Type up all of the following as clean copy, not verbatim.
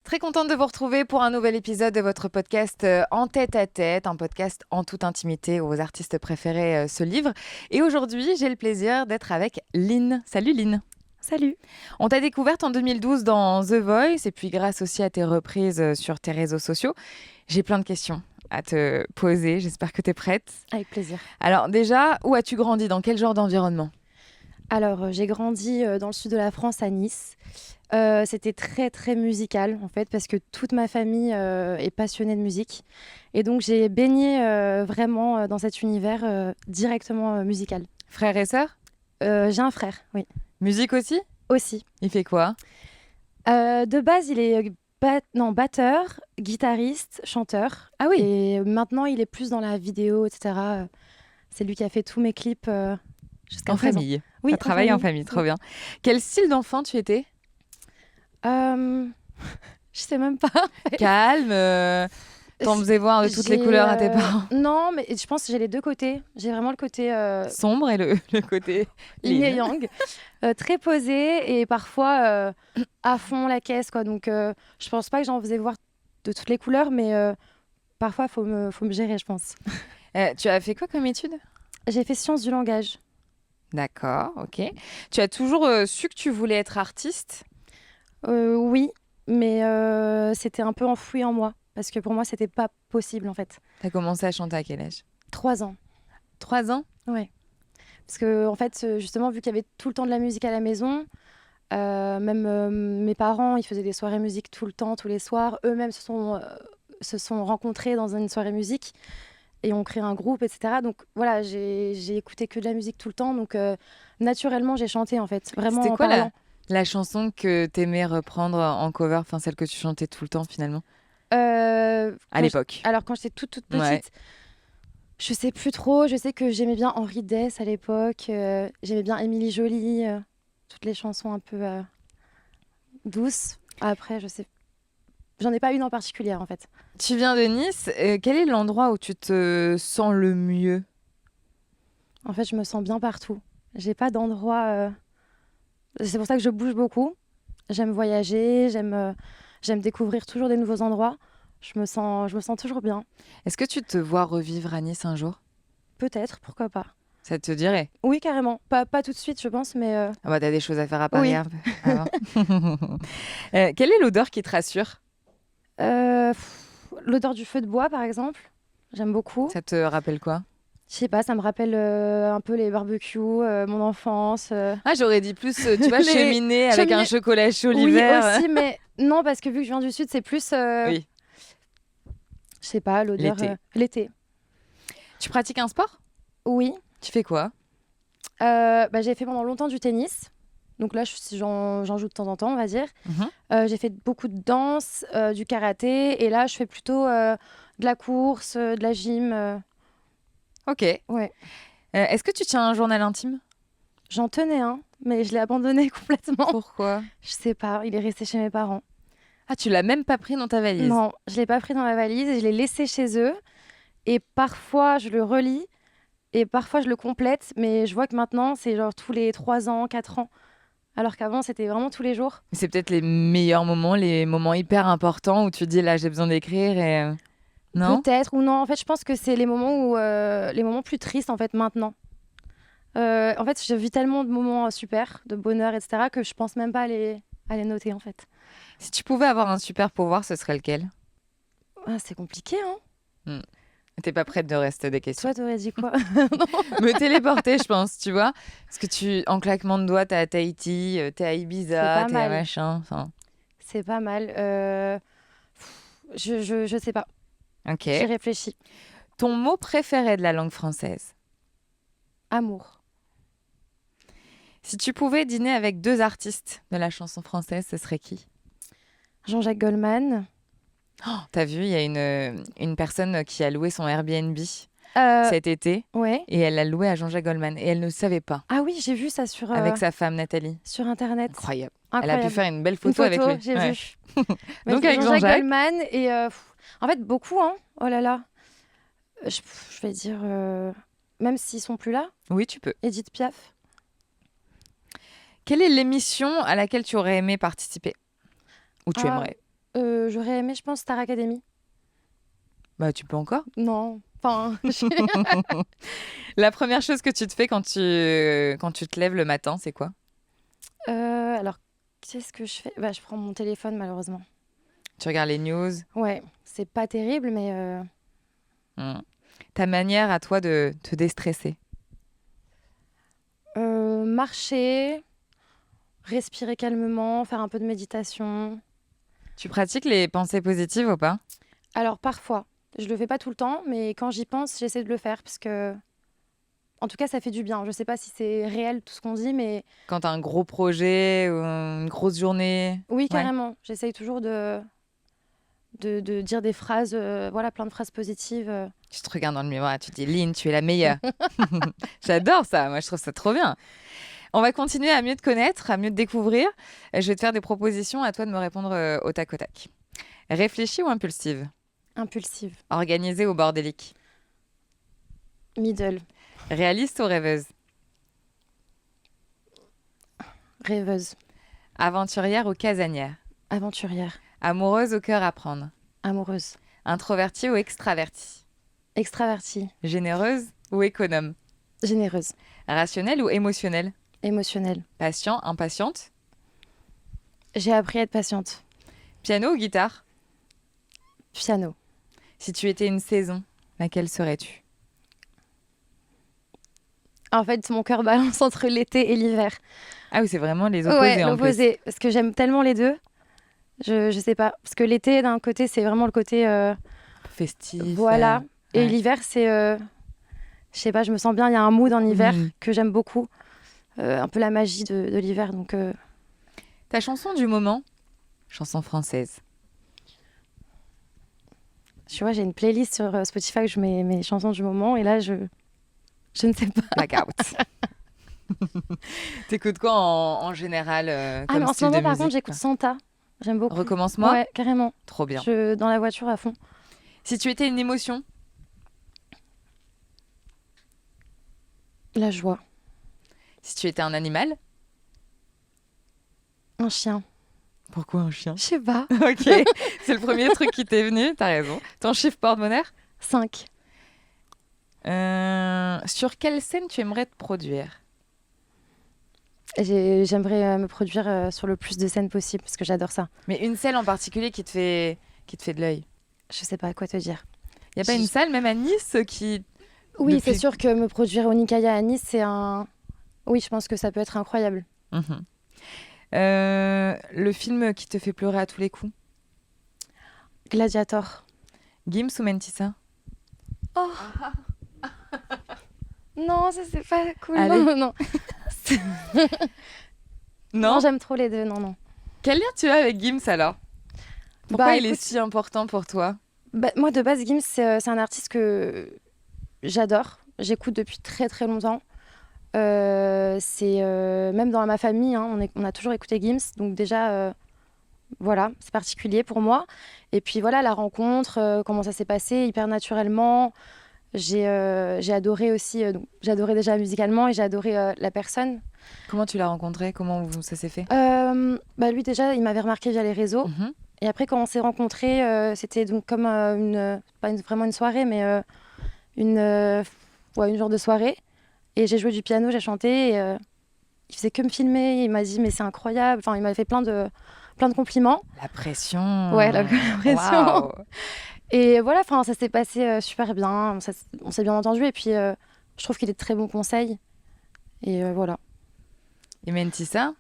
Très contente de vous retrouver pour un nouvel épisode de votre podcast En tête à tête, un podcast en toute intimité où vos artistes préférés se livrent. Et aujourd'hui, j'ai le plaisir d'être avec Lynn. Salut Lynn. Salut. On t'a découverte en 2012 dans The Voice et puis grâce aussi à tes reprises sur tes réseaux sociaux. J'ai plein de questions à te poser, j'espère que tu es prête. Avec plaisir. Alors déjà, où as-tu grandi? Dans quel genre d'environnement? Alors, j'ai grandi dans le sud de la France, à Nice. C'était très, très musical, en fait, parce que toute ma famille est passionnée de musique. Et donc, j'ai baigné vraiment dans cet univers directement musical. Frères et sœurs? J'ai un frère, oui. Musique aussi? Aussi. Il fait quoi? De base, il est batteur, guitariste, chanteur. Ah oui. Et maintenant, il est plus dans la vidéo, etc. C'est lui qui a fait tous mes clips jusqu'à En présent. famille. Oui, Ça travaille en famille, trop bien. Quel style d'enfant tu étais? Je sais même pas. Calme, t'en faisais voir de toutes les couleurs à tes parents. Non, mais je pense que j'ai les deux côtés. J'ai vraiment le côté Sombre et le côté yin et Lynn. yang, très posé et parfois à fond la caisse, quoi. Donc, je pense pas que j'en faisais voir de toutes les couleurs, mais parfois, faut me gérer, je pense. Tu as fait quoi comme étude? J'ai fait sciences du langage. D'accord, ok. Tu as toujours su que tu voulais être artiste? Oui, mais c'était un peu enfoui en moi. Parce que pour moi, c'était pas possible, en fait. T'as commencé à chanter à quel âge? 3 ans. 3 ans? Ouais. Parce que, en fait, justement, vu qu'il y avait tout le temps de la musique à la maison, même mes parents, ils faisaient des soirées musique tout le temps, tous les soirs. Eux-mêmes se sont rencontrés dans une soirée musique et ont créé un groupe, etc. Donc voilà, j'ai écouté que de la musique tout le temps. Donc naturellement, j'ai chanté, en fait. Vraiment C'était en quoi parlant. la chanson que t'aimais reprendre en cover, enfin celle que tu chantais tout le temps finalement, à Quand l'époque? alors, quand j'étais toute petite, Ouais. je sais plus trop. Je sais que j'aimais bien Henri Dess à l'époque. J'aimais bien Émilie Joly. Toutes les chansons un peu douces. Après, je sais. J'en ai pas une en particulier, en fait. Tu viens de Nice, quel est l'endroit où tu te sens le mieux? En fait, je me sens bien partout. J'ai pas d'endroit. C'est pour ça que je bouge beaucoup. J'aime voyager, j'aime découvrir toujours des nouveaux endroits. Je me sens toujours bien. Est-ce que tu te vois revivre à Nice un jour? Peut-être, pourquoi pas. Ça te dirait? Oui, carrément. Pas tout de suite, je pense, mais Ah bah t'as des choses à faire à Paris oui. un peu avant. Quelle est l'odeur qui te rassure? L'odeur du feu de bois, par exemple, j'aime beaucoup. Ça te rappelle quoi? Je sais pas, ça me rappelle un peu les barbecues, mon enfance. Ah, j'aurais dit plus, tu vois, Les cheminée avec un cheminées. chocolat chaud Oui, l'hiver. aussi, mais non, parce que vu que je viens du Sud, c'est plus, Oui, je sais pas, l'odeur l'été. l'été. Tu pratiques un sport? Oui. Tu fais quoi? J'ai fait pendant longtemps du tennis. Donc là, j'en joue de temps en temps, on va dire. Mhm. J'ai fait beaucoup de danse, du karaté. Et là, je fais plutôt de la course, de la gym. Ok. Ouais. Est-ce que tu tiens un journal intime? J'en tenais un, mais je l'ai abandonné complètement. Pourquoi? Je sais pas, il est resté chez mes parents. Ah, tu l'as même pas pris dans ta valise? Non, je l'ai pas pris dans la valise et je l'ai laissé chez eux. Et parfois, je le relis et parfois, je le complète. Mais je vois que maintenant, c'est genre tous les 3 ans, 4 ans. Alors qu'avant, c'était vraiment tous les jours. C'est peut-être les meilleurs moments, les moments hyper importants où tu te dis là, j'ai besoin d'écrire et. Non? Peut-être ou non. En fait, je pense que c'est les moments les moments plus tristes en fait maintenant. En fait, je vis tellement de moments super, de bonheur, etc., que je pense même pas à les noter en fait. Si tu pouvais avoir un super pouvoir, ce serait lequel? Ah, c'est compliqué, hein. Hmm. T'es pas prête de rester des questions. Toi, t'aurais dit quoi? Me téléporter, je pense, tu vois. Parce que en claquement de doigts, t'es à Tahiti, t'es à C'est Ibiza, pas t'es à mal. machin. Enfin, C'est pas mal. Je sais pas. ok. J'y réfléchis. Ton mot préféré de la langue française? Amour. Si tu pouvais dîner avec deux artistes de la chanson française, ce serait qui? Jean-Jacques Goldman. T'as vu, il y a une personne qui a loué son Airbnb Euh, cet été ouais. et elle l'a loué à Jean-Jacques Goldman et elle ne savait pas, Ah oui, j'ai vu ça avec sa femme Nathalie. sur Internet. Incroyable. Elle a pu Incroyable. faire une belle Une photo avec photo, lui. j'ai Ouais. vu. Mais Donc avec Jean-Jacques Jean-Jacques. Goldman et en fait beaucoup, hein. Oh là là. Je vais dire même s'ils sont plus là, Oui, tu peux. Edith Piaf. Quelle est l'émission à laquelle tu aurais aimé participer? Ou tu Ah, aimerais? J'aurais aimé, je pense, Star Academy. Bah, tu peux encore. Non, enfin, La première chose que tu te fais quand tu te lèves le matin, c'est quoi? alors, qu'est-ce que je fais? Bah, je prends mon téléphone, malheureusement. Tu regardes les news. Ouais, c'est pas terrible, mais Hmm. Ta manière à toi de te déstresser. marcher, respirer calmement, faire un peu de méditation. Tu pratiques les pensées positives ou pas? Alors, parfois, je le fais pas tout le temps, mais quand j'y pense, j'essaie de le faire parce que, en tout cas, ça fait du bien. Je sais pas si c'est réel tout ce qu'on dit, mais Quand t'as un gros projet ou une grosse journée? oui, Ouais. carrément. J'essaye toujours de dire des phrases, voilà, plein de phrases positives. Tu te regardes dans le miroir, tu te dis, Lynn, tu es la meilleure. J'adore ça, moi je trouve ça trop bien. On va continuer à mieux te connaître, à mieux te découvrir. Je vais te faire des propositions, à toi de me répondre au tac au tac. Réfléchie ou impulsive? Impulsive. Organisée ou bordélique? Middle. Réaliste ou rêveuse? Rêveuse. Aventurière ou casanière? Aventurière. Amoureuse ou cœur à prendre? Amoureuse. Introvertie ou extravertie? Extravertie. Généreuse ou économe? Généreuse. Rationnelle ou émotionnelle? Émotionnelle. Patient, impatiente? J'ai appris à être patiente. Piano ou guitare? Piano. Si tu étais une saison, laquelle serais-tu? En fait, mon cœur balance entre l'été et l'hiver. Ah oui, c'est vraiment les Ouais, opposés en plus. l'opposé. Parce que j'aime tellement les deux. Je sais pas. Parce que l'été, d'un côté, c'est vraiment le côté. Festif. Voilà. Et ouais. l'hiver, c'est. Je sais pas, je me sens bien. Il y a un mood en hiver Mhm. que j'aime beaucoup. Un peu la magie de l'hiver. Donc, Ta chanson du moment? Chanson française. tu vois, j'ai une playlist sur Spotify où je mets mes chansons du moment. Et là, je ne sais pas. Blackout. T'écoutes quoi en général Ah, comme mais en ce style de moment, par musique, contre, quoi? j'écoute Santa. J'aime beaucoup. Recommence-moi? Ouais, carrément. Trop bien. Dans la voiture à fond. Si tu étais une émotion? La joie. Si tu étais un animal? Un chien. Pourquoi un chien? Je sais pas. Ok, c'est le premier truc qui t'est venu, t'as raison. Ton chiffre porte-bonheur? 5. Sur quelle scène tu aimerais te produire? J'aimerais me produire sur le plus de scènes possible parce que j'adore ça. Mais une scène en particulier qui te fait de l'œil. Je sais pas quoi te dire. Y a pas une Je- salle, même à Nice, qui... Oui, depuis- c'est sûr que me produire au Nikaya à Nice, c'est un. Oui, je pense que ça peut être incroyable. Mhm. Le film qui te fait pleurer à tous les coups? Gladiator. Gims ou Mentissa? Oh non, ça c'est pas cool. Allez. Non, non, non. Non. Non, j'aime trop les deux. Non, non. Quel lien tu as avec Gims alors? Pourquoi Bah, il est écoute, si important pour toi? moi de base, Gims, c'est un artiste que j'adore. J'écoute depuis très très longtemps. C'est même dans ma famille, hein, on a toujours écouté Gims, donc déjà voilà, c'est particulier pour moi. Et puis voilà, la rencontre, comment ça s'est passé, hyper naturellement. J'ai adoré aussi, donc, j'ai adoré déjà musicalement et j'ai adoré la personne. Comment tu l'as rencontré? Ça s'est fait? Bah lui déjà, il m'avait remarqué via les réseaux. Mhm. Et après, quand on s'est rencontrés, c'était donc comme vraiment une soirée, mais une genre de soirée. Et j'ai joué du piano, j'ai chanté. Et, il faisait que me filmer. Il m'a dit, mais c'est incroyable. Enfin, il m'a fait plein de compliments. La pression. Ouais, la pression. Waouh. Et voilà, enfin, ça s'est passé super bien. On s'est bien entendu. Et puis, je trouve qu'il est de très bons conseils. Et voilà. Et Mentissa?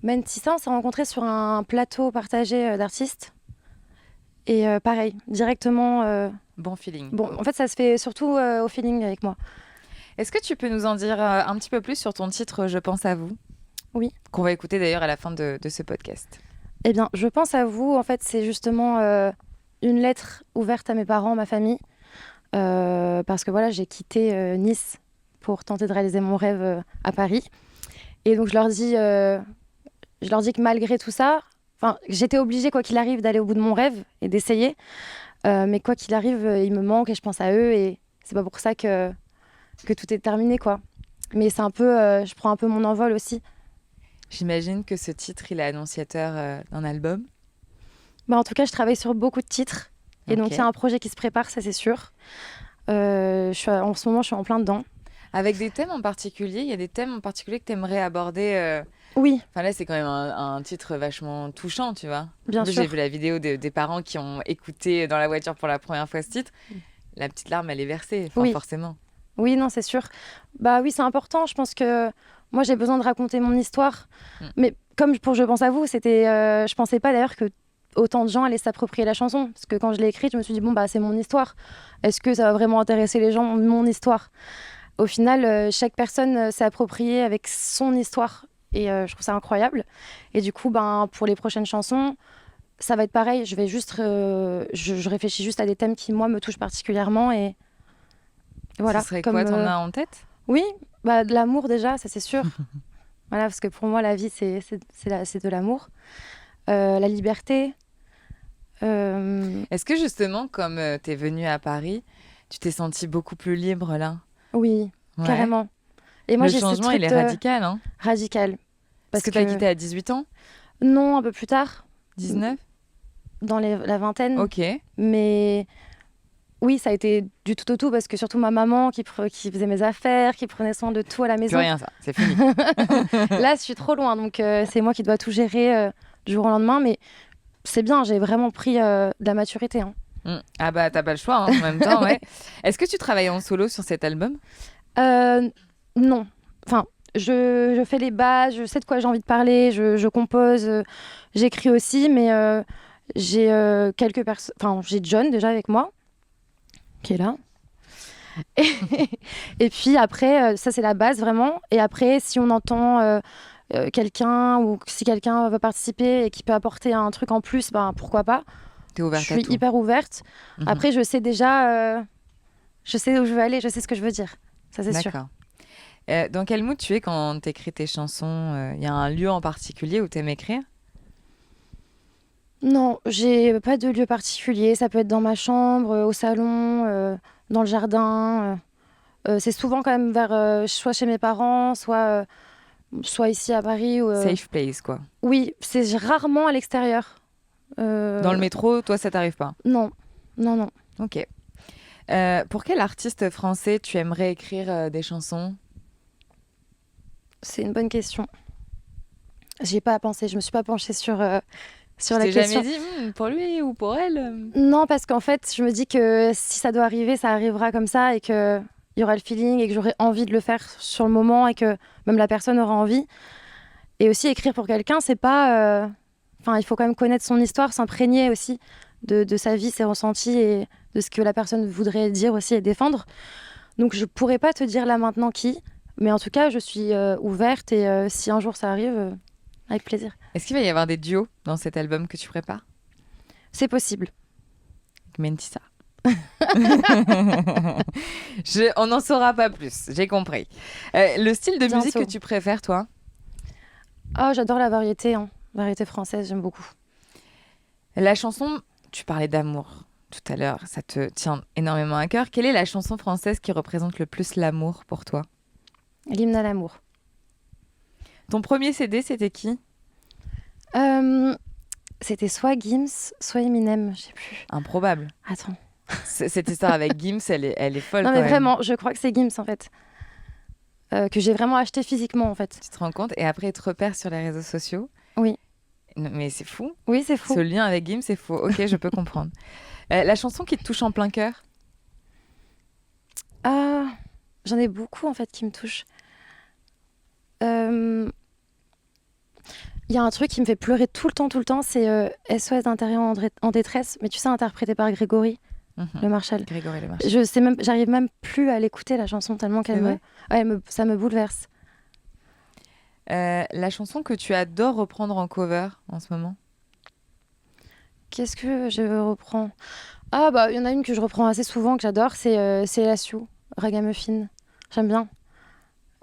Mentissa, on s'est rencontrés sur un plateau partagé d'artistes. Et pareil, directement. Bon feeling. Bon, en fait, ça se fait surtout au feeling avec moi. Est-ce que tu peux nous en dire un petit peu plus sur ton titre Je pense à vous? Oui. Qu'on va écouter d'ailleurs à la fin de ce podcast. Eh bien, je pense à vous. En fait, c'est justement une lettre ouverte à mes parents, ma famille. Parce que voilà, j'ai quitté Nice pour tenter de réaliser mon rêve à Paris. Et donc, je leur dis que malgré tout ça, enfin, j'étais obligée, quoi qu'il arrive, d'aller au bout de mon rêve et d'essayer. Mais quoi qu'il arrive, ils me manquent et je pense à eux. Et c'est pas pour ça que tout est terminé, quoi. Mais c'est un peu, je prends un peu mon envol aussi. J'imagine que ce titre, il est annonciateur d'un album. Bah, en tout cas, je travaille sur beaucoup de titres. Et donc, il y a Ok. un projet qui se prépare, ça c'est sûr. En ce moment, je suis en plein dedans. Avec des thèmes en particulier, il y a des thèmes en particulier que tu aimerais aborder. Oui, Enfin là, c'est quand même un titre vachement touchant, tu vois. En bien plus, j'ai vu sûr. la vidéo des parents qui ont écouté dans la voiture pour la première fois ce titre. La petite larme, elle est versée, enfin Oui, forcément. oui, non, c'est sûr. Bah oui, c'est important. Je pense que moi, j'ai besoin de raconter mon histoire. Mm. Mais comme pour Je pense à vous, je pensais pas d'ailleurs que autant de gens allaient s'approprier la chanson. Parce que quand je l'ai écrite, je me suis dit, bon, bah, c'est mon histoire. Est-ce que ça va vraiment intéresser les gens, mon histoire? Au final, chaque personne s'est appropriée avec son histoire. Et je trouve ça incroyable. Et du coup, ben, pour les prochaines chansons, ça va être pareil. Je réfléchis juste à des thèmes qui, moi, me touchent particulièrement. Et Ce voilà. serait quoi, t'en as en tête? Oui, bah, de l'amour déjà, ça c'est sûr. Voilà, parce que pour moi, la vie, c'est de l'amour. La liberté. euh, Est-ce que justement, comme t'es venue à Paris, tu t'es sentie beaucoup plus libre là? oui, Ouais. carrément. Et moi, Le j'ai ce changement, il est truc radical, hein? radical. Parce Parce que t'as que, quitté à 18 ans? non, un peu plus tard, 19? dans la vingtaine. Ok. Mais oui, ça a été du tout au tout, parce que surtout ma maman qui faisait mes affaires, qui prenait soin de tout à la Plus maison. rien, ça. C'est fini. Là, je suis trop loin, donc c'est moi qui dois tout gérer du jour au lendemain. Mais c'est bien, j'ai vraiment pris de la maturité, hein. Ah bah, t'as pas le choix, hein, en même temps, ouais. Est-ce que tu travailles en solo sur cet album? Euh, non. Enfin, je fais les bases, je sais de quoi j'ai envie de parler, je compose, j'écris aussi, mais j'ai quelques personnes. Enfin, j'ai John déjà avec moi, qui est là. Et, et puis après, ça c'est la base vraiment. Et après, si on entend quelqu'un ou si quelqu'un veut participer et qui peut apporter un truc en plus, ben pourquoi pas. T'es Je ouverte à suis tout. hyper ouverte. Mhm. Après, je sais déjà, je sais où je veux aller, je sais ce que je veux dire. Ça c'est sûr. D'accord. Dans quel mood tu es quand t'écris tes chansons? Il y a un lieu en particulier où t'aimes écrire? Non, j'ai pas de lieu particulier. Ça peut être dans ma chambre, au salon, dans le jardin. C'est souvent quand même soit chez mes parents, soit ici à Paris. Safe place, quoi. Oui, c'est rarement à l'extérieur. Dans le Euh, métro, toi, ça t'arrive pas? Non, non, non. Ok. Pour quel artiste français tu aimerais écrire des chansons? C'est une bonne question. J'y ai pas pensé. Je me suis pas penchée sur Tu la t'es jamais question. dit pour lui ou pour elle? Non, parce qu'en fait, je me dis que si ça doit arriver, ça arrivera comme ça et que il y aura le feeling et que j'aurai envie de le faire sur le moment et que même la personne aura envie. Et aussi, écrire pour quelqu'un, c'est pas. Enfin, il faut quand même connaître son histoire, s'imprégner aussi de sa vie, ses ressentis et de ce que la personne voudrait dire aussi et défendre. Donc, je pourrais pas te dire là maintenant qui, mais en tout cas, je suis ouverte et si un jour ça arrive, avec plaisir. Est-ce qu'il va y avoir des duos dans cet album que tu prépares? C'est possible. Avec Mentissa. On n'en saura pas plus, j'ai compris. Le style de musique que Bientôt. tu préfères, toi? Oh, j'adore la variété, hein. Variété française, j'aime beaucoup. La chanson, tu parlais d'amour tout à l'heure, ça te tient énormément à cœur. Quelle est la chanson française qui représente le plus l'amour pour toi? L'hymne à l'amour. Ton premier CD, c'était qui? Euh, C'était soit Gims, soit Eminem, je sais plus. Improbable. Attends. Cette histoire avec Gims, elle est folle Non, quand mais même. vraiment, je crois que c'est Gims en fait. Que j'ai vraiment acheté physiquement en fait. Tu te rends compte? Et après, il te repère sur les réseaux sociaux. Oui, Non, mais c'est fou. oui, c'est Ce fou. lien avec Gims, c'est faux. Ok, je peux comprendre. La chanson qui te touche en plein cœur? Ah, j'en ai beaucoup en fait qui me touchent. Euh, Il y a un truc qui me fait pleurer tout le temps, c'est SOS d'intérieur en détresse, mais tu sais, interprété par Grégory, Mhm. le Marshall. Grégory Le Marchal. Je sais même, j'arrive même plus à l'écouter la chanson tellement C'est qu'elle me, vrai. ouais, ça me bouleverse. La chanson que tu adores reprendre en cover en ce moment? Qu'est-ce que je reprends? Ah bah il y en a une que je reprends assez souvent que j'adore, c'est Elassou, Ragamuffin. J'aime bien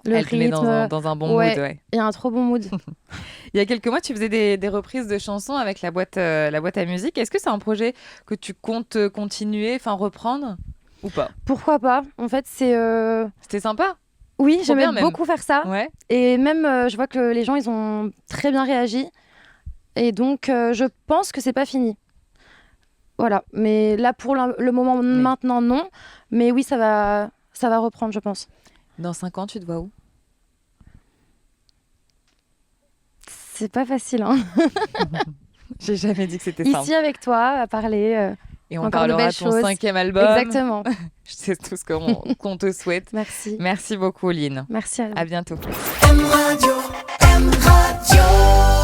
le Elle te met rythme. dans un bon mood, Ouais, ouais. il y a un trop bon mood. Il y a quelques mois, tu faisais des reprises de chansons avec la boîte à musique. Est-ce que c'est un projet que tu comptes continuer, enfin reprendre ou pas? Pourquoi pas? En fait, C'était sympa. oui, Trop j'aimais bien même. beaucoup faire ça. Ouais. Et même, je vois que les gens, ils ont très bien réagi. Et donc, je pense que c'est pas fini. Voilà. Mais là, pour le moment, maintenant, non. Mais oui, ça va reprendre, je pense. Dans 5 ans, tu te vois où? C'est pas facile, hein. J'ai jamais dit que c'était simple. Ici, avec toi, à parler. Et on encore de parlera belles de ton choses. 5e album. Exactement. C'est tout ce qu'on te souhaite. Merci. Merci beaucoup, Lynn. Merci à vous. À bientôt. M Radio, M Radio.